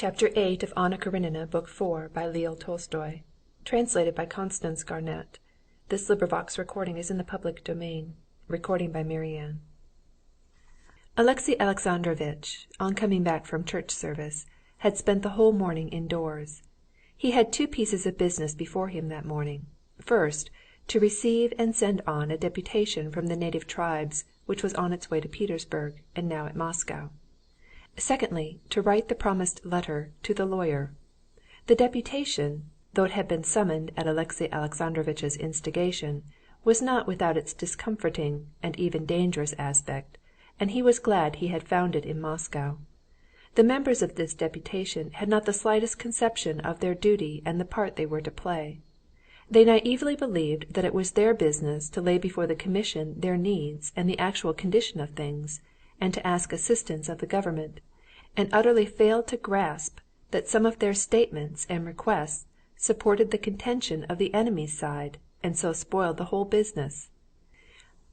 Chapter 8 of Anna Karenina, Book 4, by Leo Tolstoy. Translated by Constance Garnett. This recording is in the public domain. Recording by Marianne. Alexey Alexandrovitch, on coming back from church service, had spent the whole morning indoors. He had two pieces of business before him that morning. First, to receive and send on a deputation from the native tribes which was on its way to Petersburg and now at Moscow. Secondly, to write the promised letter to the lawyer. The deputation, though it had been summoned at Alexey Alexandrovitch's instigation, was not without its discomforting and even dangerous aspect, and he was glad he had found it in Moscow. The members of this deputation had not the slightest conception of their duty and the part they were to play. They naively believed that it was their business to lay before the commission their needs and the actual condition of things, and to ask assistance of the government, and utterly failed to grasp that some of their statements and requests supported the contention of the enemy's side, and so spoiled the whole business.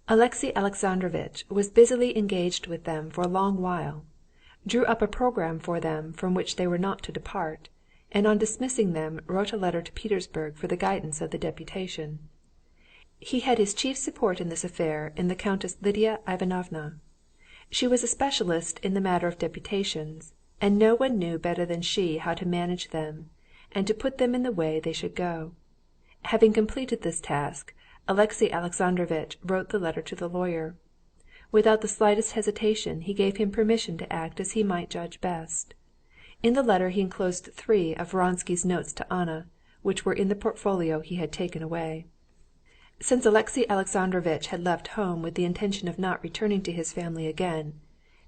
Alexey Alexandrovitch was busily engaged with them for a long while, drew up a program for them from which they were not to depart, and on dismissing them wrote a letter to Petersburg for the guidance of the deputation. He had his chief support in this affair in the Countess Lidia Ivanovna. She was a specialist in the matter of deputations, and no one knew better than she how to manage them, and to put them in the way they should go. Having completed this task, Alexey Alexandrovitch wrote the letter to the lawyer. Without the slightest hesitation he gave him permission to act as he might judge best. In the letter he enclosed 3 of Vronsky's notes to Anna, which were in the portfolio he had taken away. Since Alexey Alexandrovitch had left home with the intention of not returning to his family again,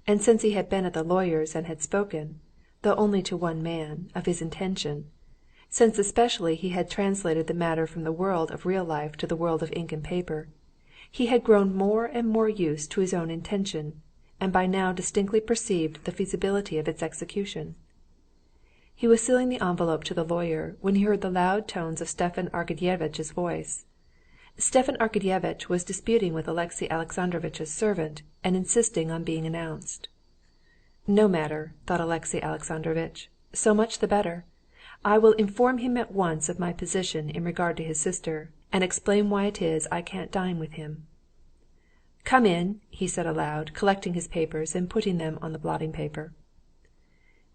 and since he had been at the lawyer's and had spoken, though only to one man, of his intention, since especially he had translated the matter from the world of real life to the world of ink and paper, he had grown more and more used to his own intention, and by now distinctly perceived the feasibility of its execution. He was sealing the envelope to the lawyer when he heard the loud tones of Stepan Arkadyevitch's voice. Stepan Arkadyevitch was disputing with Alexey Alexandrovitch's servant and insisting on being announced. "No matter," thought Alexey Alexandrovitch, "so much the better. I will inform him at once of my position in regard to his sister, and explain why it is I can't dine with him." "Come in," he said aloud, collecting his papers and putting them on the blotting paper.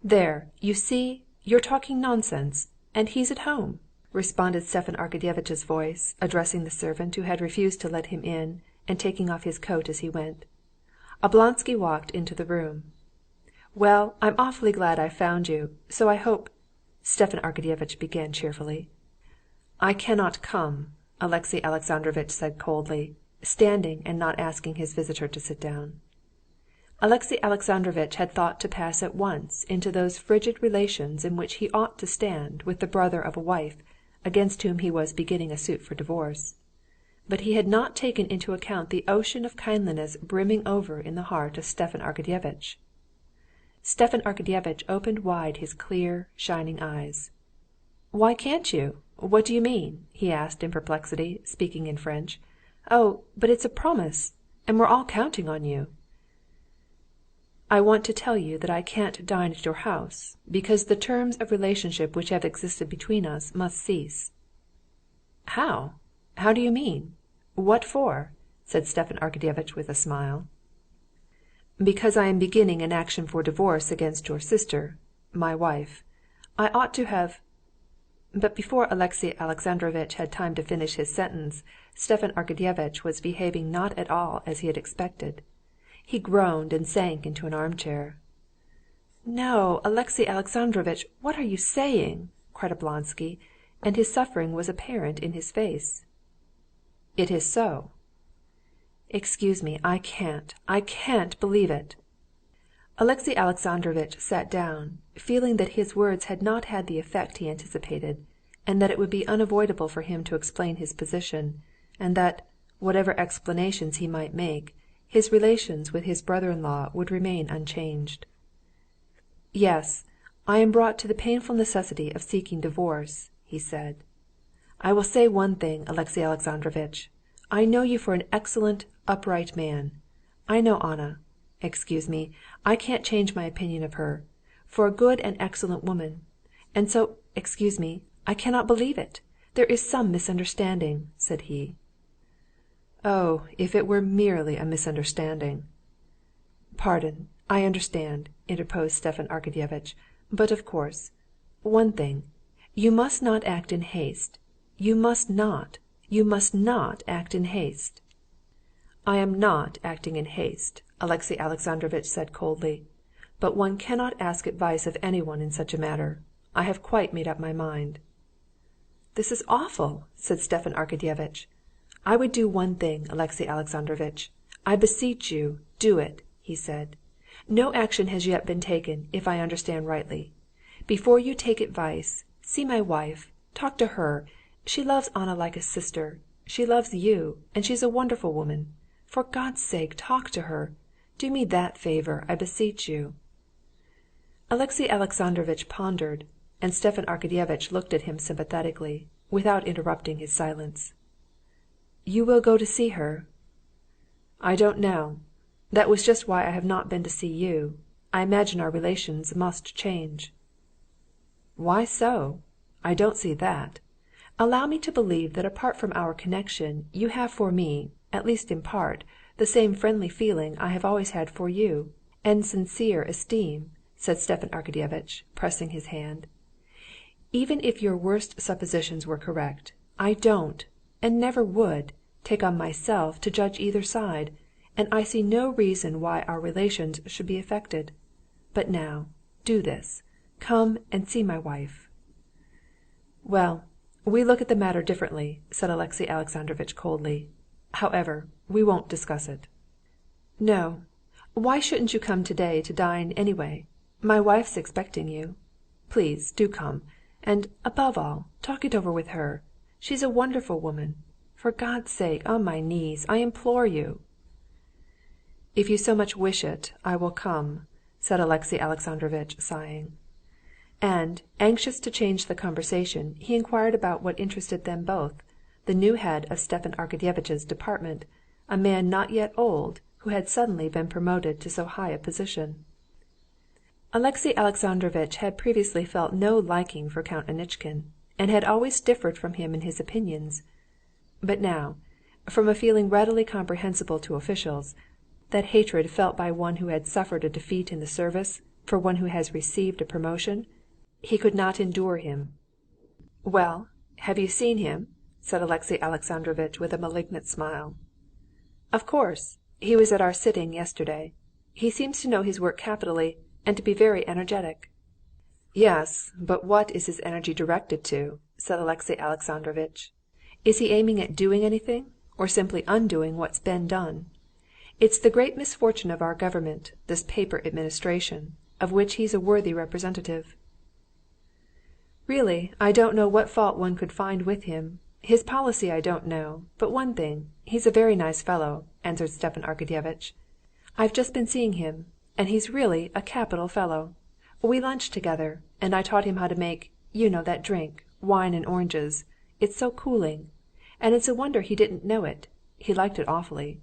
"There, you see, you're talking nonsense, and he's at home," responded Stepan Arkadyevitch's voice, addressing the servant who had refused to let him in, and taking off his coat as he went. Oblonsky walked into the room. "Well, I'm awfully glad I found you, so I hope...." Stepan Arkadyevitch began cheerfully. "I cannot come," Alexey Alexandrovitch said coldly, standing and not asking his visitor to sit down. Alexey Alexandrovitch had thought to pass at once into those frigid relations in which he ought to stand with the brother of a wife against whom he was beginning a suit for divorce. But he had not taken into account the ocean of kindliness brimming over in the heart of Stepan Arkadyevitch. Stepan Arkadyevitch opened wide his clear, shining eyes. "Why can't you? What do you mean?" he asked in perplexity, speaking in French. "Oh, but it's a promise, and we're all counting on you." "I want to tell you that I can't dine at your house, because the terms of relationship which have existed between us must cease." "How? How do you mean? What for?" said Stepan Arkadyevitch with a smile. "Because I am beginning an action for divorce against your sister, my wife. I ought to have...." But before Alexey Alexandrovitch had time to finish his sentence, Stepan Arkadyevitch was behaving not at all as he had expected. He groaned and sank into an armchair. "No, Alexey Alexandrovitch, what are you saying?" cried Oblonsky, and his suffering was apparent in his face. "It is so." "Excuse me, I can't believe it." Alexey Alexandrovitch sat down, feeling that his words had not had the effect he anticipated, and that it would be unavoidable for him to explain his position, and that, whatever explanations he might make, his relations with his brother-in-law would remain unchanged. "Yes, I am brought to the painful necessity of seeking divorce," he said. "I will say one thing, Alexey Alexandrovitch. I know you for an excellent, upright man. I know Anna. Excuse me, I can't change my opinion of her, for a good and excellent woman. And so, excuse me, I cannot believe it. There is some misunderstanding," said he. "Oh, if it were merely a misunderstanding!" "Pardon, I understand," interposed Stepan Arkadyevitch. "But of course, one thing, you must not act in haste. You must not act in haste." "I am not acting in haste," Alexey Alexandrovitch said coldly. "But one cannot ask advice of anyone in such a matter. I have quite made up my mind." "This is awful!" said Stepan Arkadyevitch. "I would do one thing, Alexey Alexandrovitch. I beseech you, do it," he said. "No action has yet been taken, if I understand rightly. Before you take advice, see my wife, talk to her. She loves Anna like a sister. She loves you, and she's a wonderful woman. For God's sake, talk to her. Do me that favor, I beseech you." Alexey Alexandrovitch pondered, and Stepan Arkadyevitch looked at him sympathetically, without interrupting his silence. "You will go to see her?" "I don't know. That was just why I have not been to see you. I imagine our relations must change." "Why so? I don't see that. Allow me to believe that apart from our connection you have for me, at least in part, the same friendly feeling I have always had for you, and sincere esteem," said Stepan Arkadyevitch, pressing his hand. "Even if your worst suppositions were correct, I don't, and never would, take on myself to judge either side, and I see no reason why our relations should be affected. But now, do this, come and see my wife." "Well, we look at the matter differently," said Alexey Alexandrovitch coldly. "However, we won't discuss it." "No, why shouldn't you come today to dine anyway? My wife's expecting you. Please do come, and above all, talk it over with her. She's a wonderful woman. For God's sake, on my knees, I implore you." "If you so much wish it, I will come," said Alexey Alexandrovitch, sighing. And, anxious to change the conversation, he inquired about what interested them both, the new head of Stepan Arkadyevitch's department, a man not yet old, who had suddenly been promoted to so high a position. Alexey Alexandrovitch had previously felt no liking for Count Anitchkin, and had always differed from him in his opinions. But now, from a feeling readily comprehensible to officials, that hatred felt by one who had suffered a defeat in the service for one who has received a promotion, he could not endure him. "Well, have you seen him?" said Alexey Alexandrovitch with a malignant smile. "Of course. He was at our sitting yesterday. He seems to know his work capitally, and to be very energetic." "Yes, but what is his energy directed to?" said Alexey Alexandrovitch. "Is he aiming at doing anything, or simply undoing what's been done? It's the great misfortune of our government, this paper administration, of which he's a worthy representative." "Really, I don't know what fault one could find with him. His policy I don't know, but one thing, he's a very nice fellow," answered Stepan Arkadyevitch. "I've just been seeing him, and he's really a capital fellow. We lunched together, and I taught him how to make, you know that drink, wine and oranges. It's so cooling. And it's a wonder he didn't know it. He liked it awfully.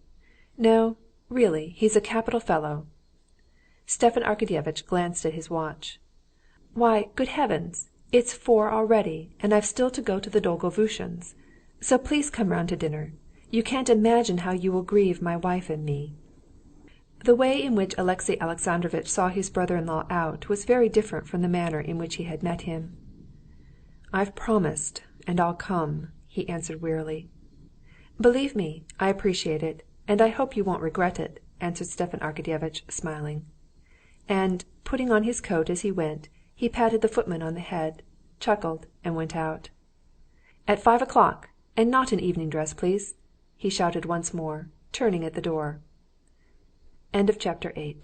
No, really, he's a capital fellow." Stepan Arkadyevitch glanced at his watch. "Why, good heavens! It's 4 already, and I've still to go to the Dolgovushins'. So please come round to dinner. You can't imagine how you will grieve my wife and me." The way in which Alexey Alexandrovitch saw his brother-in-law out was very different from the manner in which he had met him. "I've promised, and I'll come," he answered wearily. "Believe me, I appreciate it, and I hope you won't regret it," answered Stepan Arkadyevitch, smiling. And, putting on his coat as he went, he patted the footman on the head, chuckled, and went out. "At 5 o'clock, and not in evening dress, please," he shouted once more, turning at the door. Chapter 9.